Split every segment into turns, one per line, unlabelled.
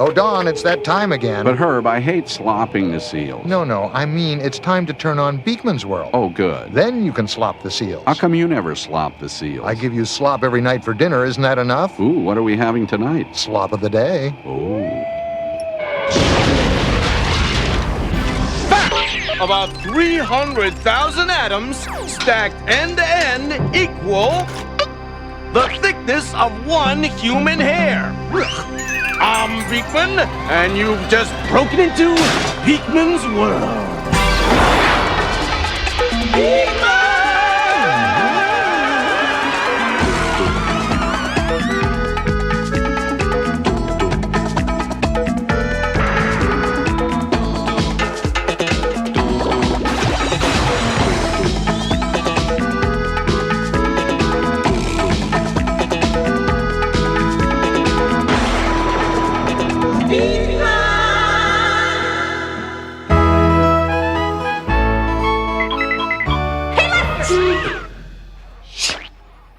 Oh, Don, it's that time again.
But Herb, I hate slopping the seals.
No, I mean it's time to turn on Beakman's World.
Oh, good.
Then you can slop the seals.
How come you never slop the seals?
I give you slop every night for dinner, isn't that enough?
Ooh, what are we having tonight?
Slop of the day.
Oh.
Fact! About 300,000 atoms stacked end to end equal the thickness of one human hair. I'm Beakman, and you've just broken into Beakman's World. Beakman!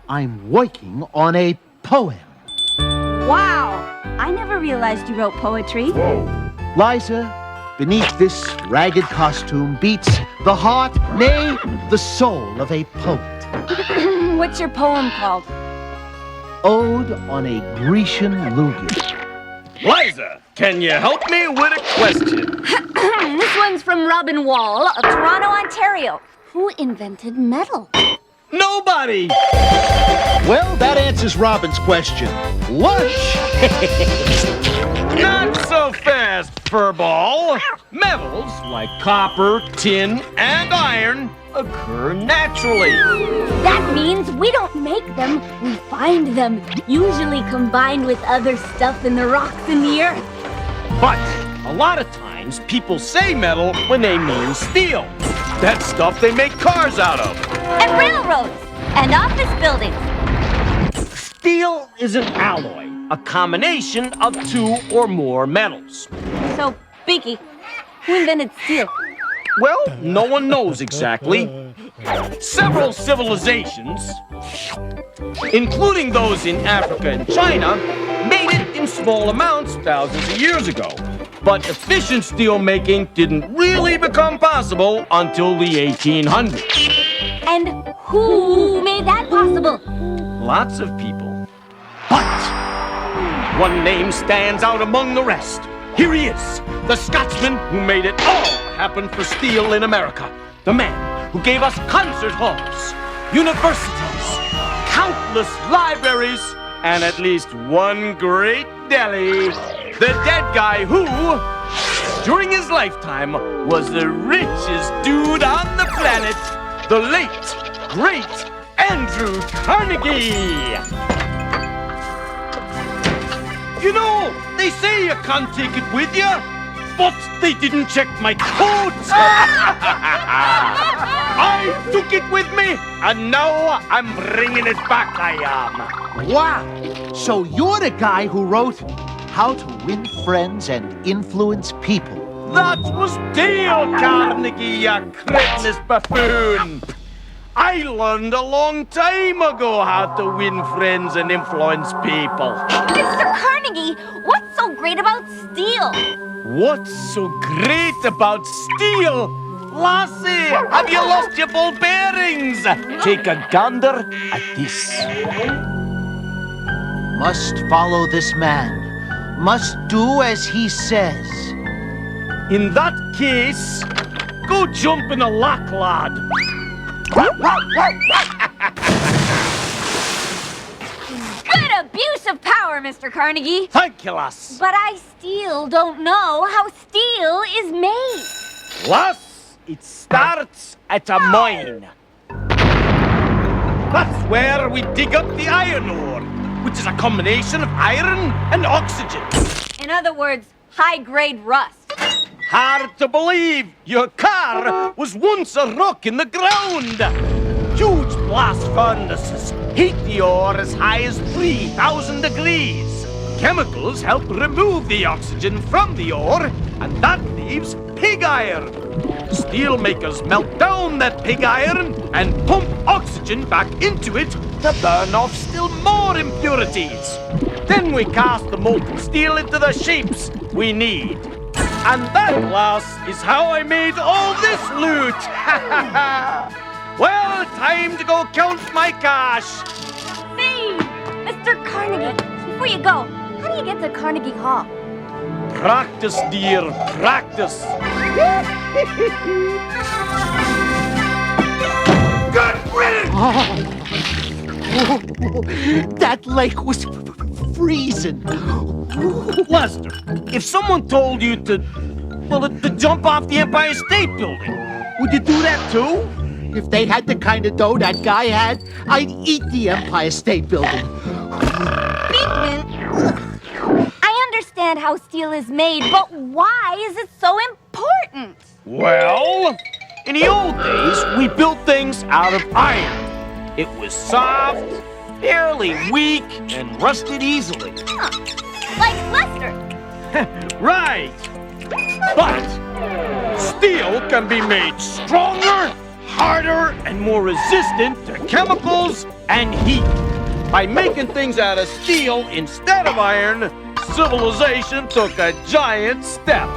I'm working on a poem.
Wow! I never realized you wrote poetry.
Liza, beneath this ragged costume beats the heart, nay, the soul of a poet.
What's your poem called?
Ode on a Grecian lugit.
Liza, can you help me with a question?
This one's from Robin Wall of Toronto, Ontario. Who invented metal?
Nobody!
Well, that answers Robin's question. Lush!
Not so fast, furball. Metals like copper, tin, and iron occur naturally.
That means we don't make them, we find them, usually combined with other stuff in the rocks in the earth.
But a lot of times people say metal when they mean steel. That stuff they make cars out of.
And railroads, and office buildings.
Steel is an alloy, a combination of two or more metals.
So, Beaky, who invented steel?
Well, no one knows exactly. Several civilizations, including those in Africa and China, made it in small amounts thousands of years ago. But efficient steel making didn't really become possible until the 1800s.
And who made that possible?
Lots of people. But one name stands out among the rest. Here he is, the Scotsman who made it all happen for steel in America. The man who gave us concert halls, universities, countless libraries, and at least one great deli. The dead guy who, during his lifetime, was the richest dude on the planet. The late, great Andrew Carnegie. You know, they say you can't take it with you, but they didn't check my coat. I took it with me, and now I'm bringing it back, I am.
Wow! So you're the guy who wrote How to Win Friends and Influence People.
That was Dale Carnegie, you cretinous buffoon. I learned a long time ago how to win friends and influence people.
Mr. Carnegie, what's so great about steel?
What's so great about steel? Lassie, have you lost your ball bearings? Take a gander at this.
Must follow this man. Must do as he says.
In that case, go jump in a lock, lad.
Good abuse of power, Mr. Carnegie.
Thank you, lass.
But I still don't know how steel is made.
Lass, it starts at a mine. That's where we dig up the iron ore, which is a combination of iron and oxygen.
In other words, high-grade rust.
Hard to believe your car was once a rock in the ground. Huge blast furnaces heat the ore as high as 3,000 degrees. Chemicals help remove the oxygen from the ore, and that leaves pig iron. Steel makers melt down that pig iron and pump oxygen back into it to burn off still more impurities. Then we cast the molten steel into the shapes we need. And that, class, is how I made all this loot. Well, time to go count my cash.
Hey, Mr. Carnegie, before you go, how do you get to Carnegie Hall?
Practice, dear, practice. Good riddance!
That lake was freezing.
Lester, if someone told you to jump off the Empire State Building, would you do that too?
If they had the kind of dough that guy had, I'd eat the Empire State Building.
Beakman, I understand how steel is made, but why is it so important?
Well, in the old days, we built things out of iron. It was soft, fairly weak, and rusted easily.
Huh. Like Lester.
Right. But steel can be made stronger, harder, and more resistant to chemicals and heat. By making things out of steel instead of iron, civilization took a giant step.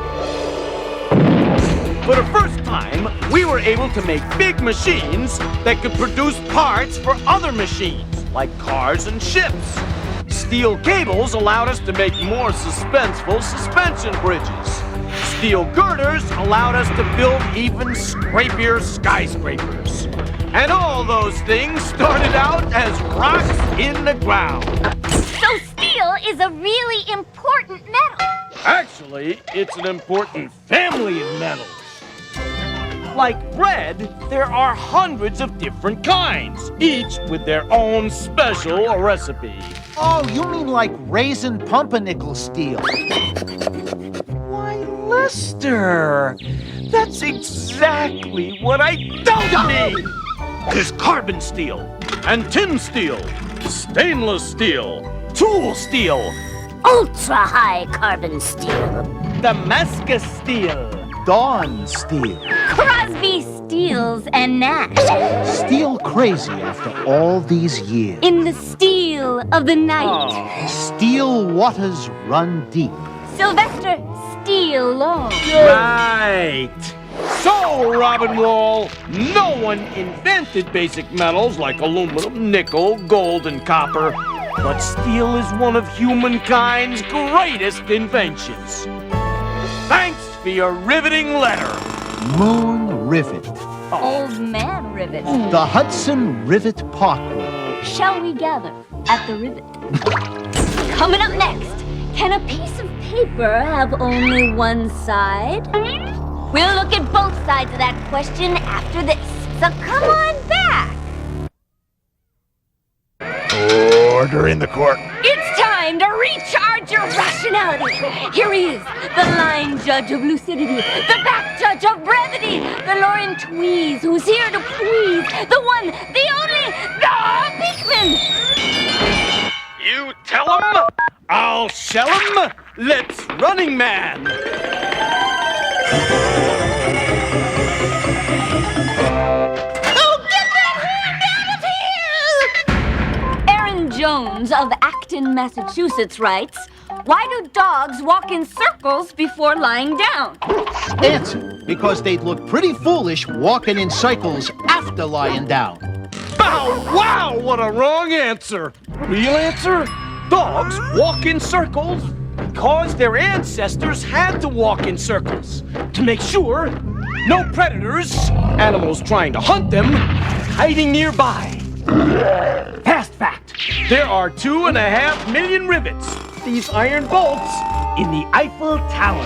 For the first time, we were able to make big machines that could produce parts for other machines, like cars and ships. Steel cables allowed us to make more suspenseful suspension bridges. Steel girders allowed us to build even scrapier skyscrapers. And all those things started out as rocks in the ground.
So steel is a really important metal.
Actually, it's an important family of metals. Like bread, there are hundreds of different kinds, each with their own special recipe.
Oh, you mean like raisin pumpernickel steel?
Why, Lester, that's exactly what I don't need. There's carbon steel, and tin steel, stainless steel, tool steel,
Ultra-high carbon steel.
Damascus steel,
Dawn steel.
Crosby, Steels, and Nash.
Steel crazy after all these years.
In the steel of the night.
Steel waters run deep.
Sylvester Steel Long.
Right. So, Robin Wall, no one invented basic metals like aluminum, nickel, gold, and copper. But steel is one of humankind's greatest inventions. Thanks for your riveting letter.
Moon Rivet.
Old Man Rivet.
The Hudson Rivet Parkway.
Shall we gather at the rivet? Coming up next, can a piece of paper have only one side? We'll look at both sides of that question after this. So come on back.
Order in the court.
It's time to recharge your rationality. Here he is, the line judge of lucidity, the back judge of brevity, the Lauren Tweeze who's here to please, the one, the only, the Beakman.
You tell him, I'll shell him. Let's Running Man.
Jones of Acton, Massachusetts writes, why do dogs walk in circles before lying down?
Answer, because they'd look pretty foolish walking in cycles after lying down.
Oh, wow, what a wrong answer. Real answer? Dogs walk in circles because their ancestors had to walk in circles to make sure no predators, animals trying to hunt them, hiding nearby. Fast fact, there are 2.5 million rivets, these iron bolts, in the Eiffel Tower.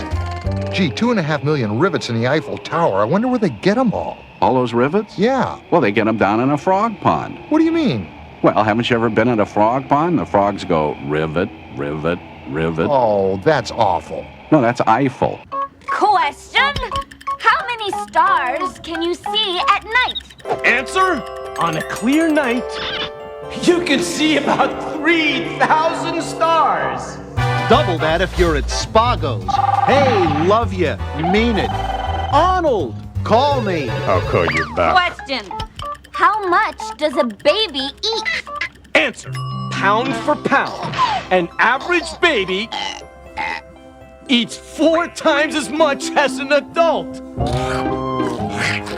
Gee, 2.5 million rivets in the Eiffel Tower. I wonder where they get them all.
All those rivets?
Yeah.
Well, they get them down in a frog pond.
What do you mean?
Well, haven't you ever been at a frog pond? The frogs go rivet, rivet, rivet.
Oh, that's awful.
No, that's Eiffel.
Question, how many stars can you see at night?
Answer, on a clear night, you can see about 3,000 stars.
Double that if you're at Spago's. Hey, love you, mean it. Arnold, call me.
I'll call you back.
Question, how much does a baby eat?
Answer, pound for pound. An average baby eats 4 times as much as an adult.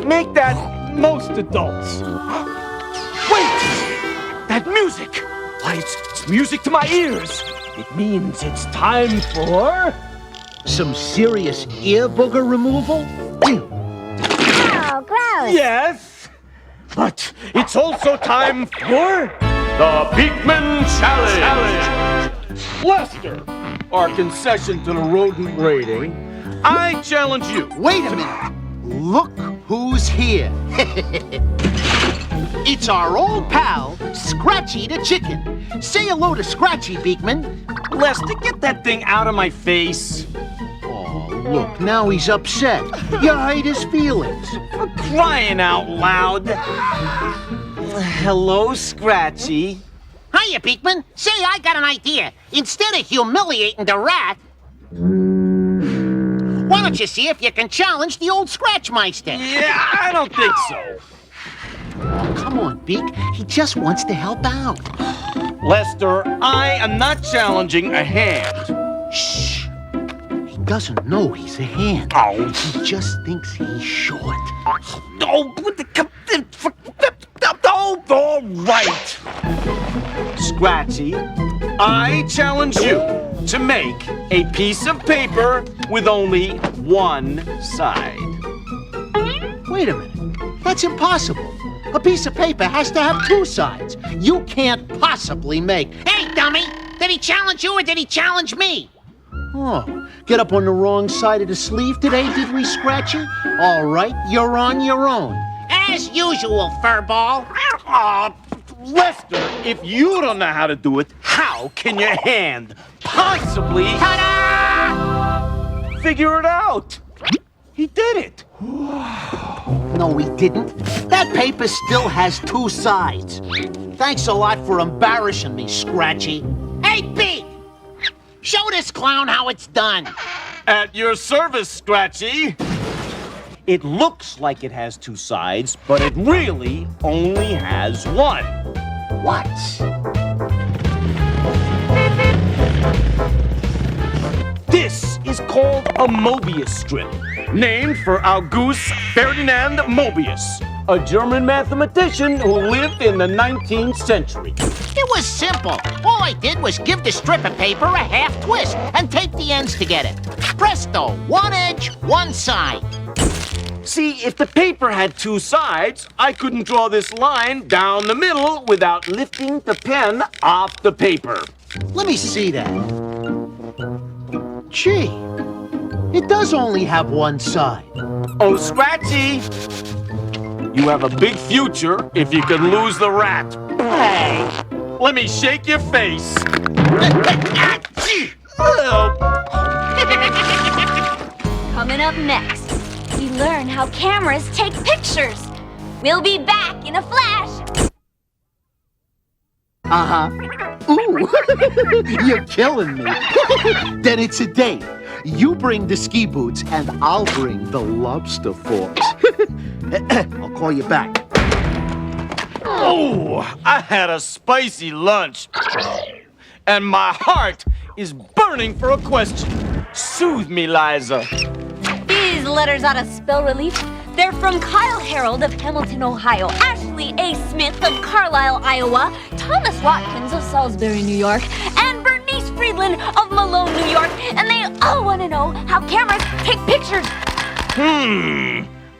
Make that most adults. Wait! That music! Why, it's music to my ears. It means it's time for...
Some serious ear booger removal?
Oh, gross.
Yes, but it's also time for the Beakman Challenge. Lester, our concession to the rodent rating, I challenge you.
Wait a minute. Look who's here. It's our old pal, Scratchy the Chicken. Say hello to Scratchy, Beakman.
Lester, get that thing out of my face.
Oh, look, now he's upset. You hurt his feelings.
For crying out loud. Hello, Scratchy.
Hiya, Beakman. Say, I got an idea. Instead of humiliating the rat, why don't you see if you can challenge the old Scratchmeister?
Yeah, I don't think so.
Come on, Beak. He just wants to help out.
Lester, I am not challenging a hand.
Shh. He doesn't know he's a hand.
Oh.
He just thinks he's short.
Oh, all right. Scratchy, I challenge you to make a piece of paper with only one side.
Wait a minute. That's impossible. A piece of paper has to have 2 sides. You can't possibly make...
Hey, dummy! Did he challenge you or did he challenge me?
Oh, get up on the wrong side of the sleeve today, did we, Scratchy? All right, you're on your own.
As usual, furball.
Lester, if you don't know how to do it, how can your hand possibly
Ta-da!
figure it out? He did it.
No, he didn't. That paper still has 2 sides. Thanks a lot for embarrassing me, Scratchy.
Hey, Beak! Show this clown how it's done.
At your service, Scratchy. It looks like it has 2 sides, but it really only has 1.
What?
This is called a Mobius strip, named for August Ferdinand Mobius, a German mathematician who lived in the 19th century.
It was simple. All I did was give the strip of paper a half twist and tape the ends together. Presto, 1 edge, 1 side.
See, if the paper had 2 sides, I couldn't draw this line down the middle without lifting the pen off the paper.
Let me see that. Gee, it does only have 1 side.
Oh, Scratchy, you have a big future if you can lose the rat. Hey, let me shake your face.
Coming up next, we learn how cameras take pictures. We'll be back in a flash.
Uh-huh. Ooh, you're killing me. Then it's a date. You bring the ski boots and I'll bring the lobster forks. I'll call you back.
Oh, I had a spicy lunch. And my heart is burning for a question. Soothe me, Liza.
These letters ought to spell relief. They're from Kyle Harold of Hamilton, Ohio, Ashley A. Smith of Carlisle, Iowa, Thomas Watkins of Salisbury, New York, and Bernice Friedland of Malone, New York. And they all want to know how cameras take pictures.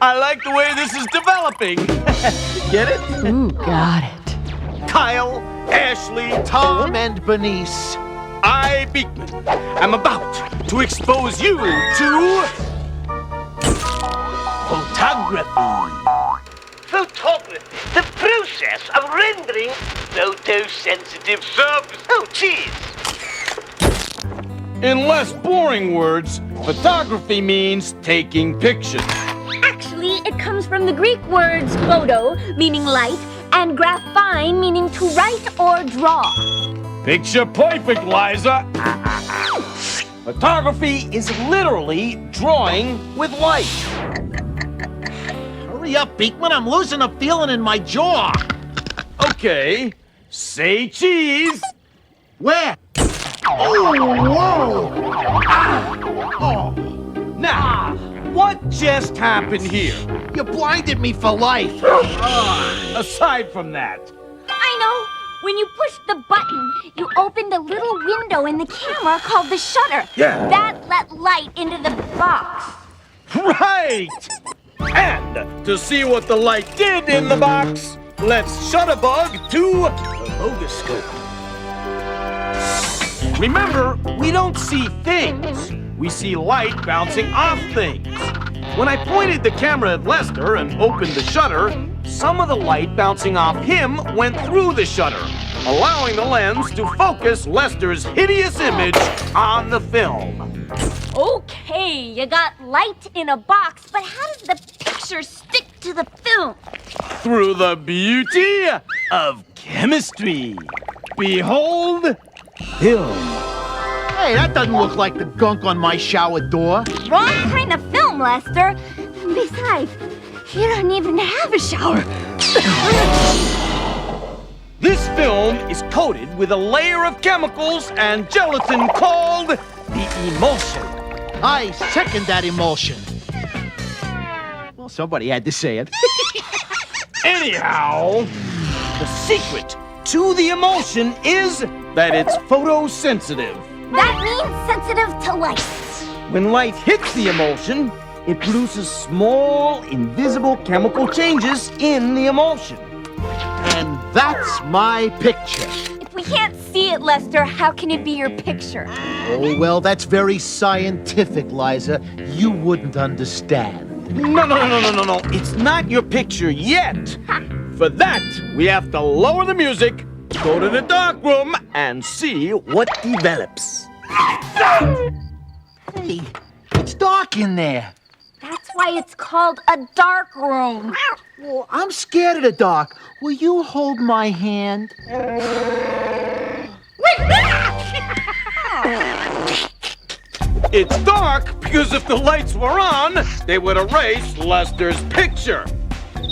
I like the way this is developing. Get it?
Ooh, got it.
Kyle, Ashley,
Tom and Bernice.
I, Beakman, am about to expose you to photography.
Photography, the process of rendering photosensitive subs. Oh, cheese.
In less boring words, photography means taking pictures.
Actually, it comes from the Greek words photo, meaning light, and graphine, meaning to write or draw.
Picture perfect, Liza. Photography is literally drawing with light.
Hurry up, Beakman. I'm losing a feeling in my jaw.
Okay, say cheese.
Where? Oh, whoa!
Now, what just happened here?
You blinded me for life.
Aside from that,
I know. When you pushed the button, you opened a little window in the camera called the shutter.
Yeah.
That let light into the box.
right! And to see what the light did in the box, let's shutterbug to the logoscope. Remember, we don't see things. We see light bouncing off things. When I pointed the camera at Lester and opened the shutter, some of the light bouncing off him went through the shutter, allowing the lens to focus Lester's hideous image on the film.
Okay, you got light in a box, but how does the picture stick to the film?
Through the beauty of chemistry. Behold, film.
Hey, that doesn't look like the gunk on my shower door.
Wrong kind of film, Lester. Besides, you don't even have a shower.
This film is coated with a layer of chemicals and gelatin called the emulsion.
I second that emulsion. Well, somebody had to say it.
Anyhow, the secret to the emulsion is that it's photosensitive.
That means sensitive to light.
When light hits the emulsion, it produces small, invisible chemical changes in the emulsion.
And that's my picture.
If we can't see it, Lester, how can it be your picture?
Oh, well, that's very scientific, Liza. You wouldn't understand.
No. It's not your picture yet. For that, we have to lower the music, go to the dark room, and see what develops.
Hey, it's dark in there.
That's why it's called a dark room.
Well, I'm scared of the dark. Will you hold my hand?
It's dark because if the lights were on, they would erase Lester's picture.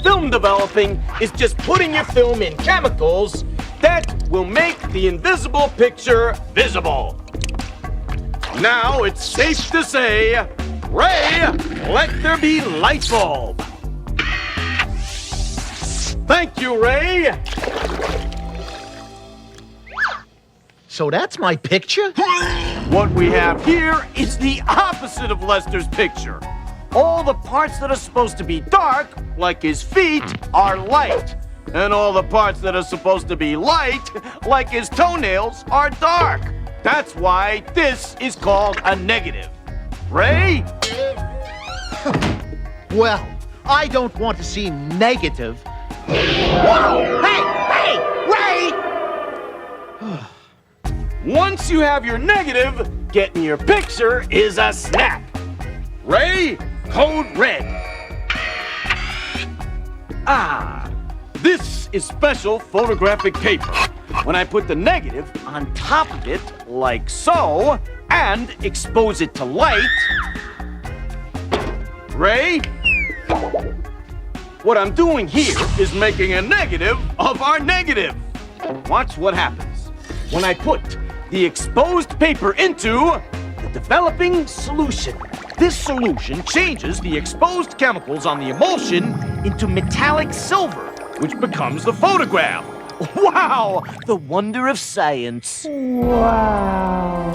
Film developing is just putting your film in chemicals that will make the invisible picture visible. Now it's safe to say, Ray, let there be light bulb. Thank you, Ray.
So that's my picture?
What we have here is the opposite of Lester's picture. All the parts that are supposed to be dark, like his feet, are light. And all the parts that are supposed to be light, like his toenails, are dark. That's why this is called a negative. Ray?
Well, I don't want to seem negative. Whoa! Hey! Ray!
Once you have your negative, getting your picture is a snap. Ray, code red. This is special photographic paper. When I put the negative on top of it, like so, and expose it to light. Ray, what I'm doing here is making a negative of our negative. Watch what happens. When I put the exposed paper into the developing solution. This solution changes the exposed chemicals on the emulsion into metallic silver, which becomes the photograph. Wow! The wonder of science.
Wow.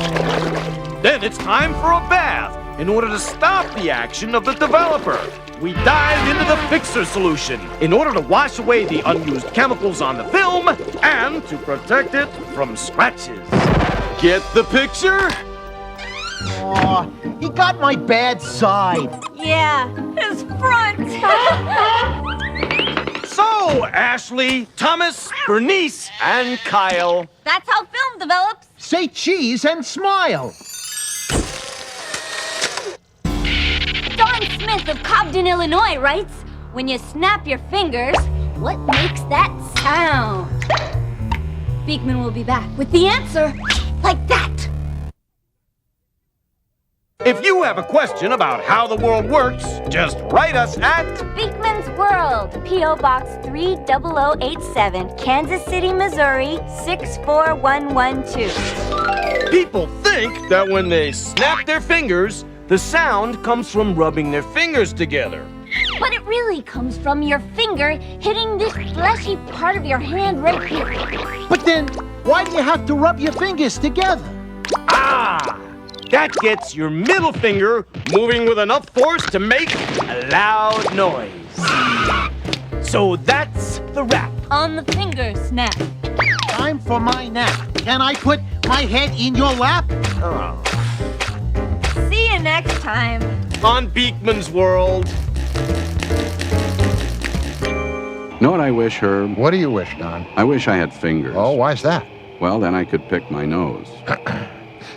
Then it's time for a bath. In order to stop the action of the developer, we dive into the fixer solution in order to wash away the unused chemicals on the film and to protect it from scratches. Get the picture?
Aw, he got my bad side.
Yeah, his front.
So, Ashley, Thomas, Bernice, and Kyle.
That's how film develops.
Say cheese and smile.
Don Smith of Cobden, Illinois writes, when you snap your fingers, what makes that sound? Beakman will be back with the answer, like that.
If you have a question about how the world works, just write us at
Beakman's World, P.O. Box 30087, Kansas City, Missouri, 64112.
People think that when they snap their fingers, the sound comes from rubbing their fingers together.
But it really comes from your finger hitting this fleshy part of your hand right here.
But then, why do you have to rub your fingers together?
Ah! That gets your middle finger moving with enough force to make a loud noise. So that's the rap.
On the finger snap.
Time for my nap. Can I put my head in your lap?
See you next time.
On Beakman's World.
Know what I wish, Herb?
What do you wish, Don?
I wish I had fingers.
Oh, why's that?
Well, then I could pick my nose.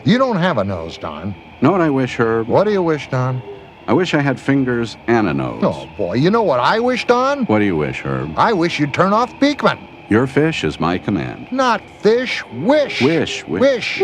You don't have a nose, Don.
Know what I wish, Herb?
What do you wish, Don?
I wish I had fingers and a nose.
Oh, boy, you know what I wish, Don?
What do you wish, Herb?
I wish you'd turn off Beakman.
Your fish is my command.
Not fish, wish.
Wish.
Wish.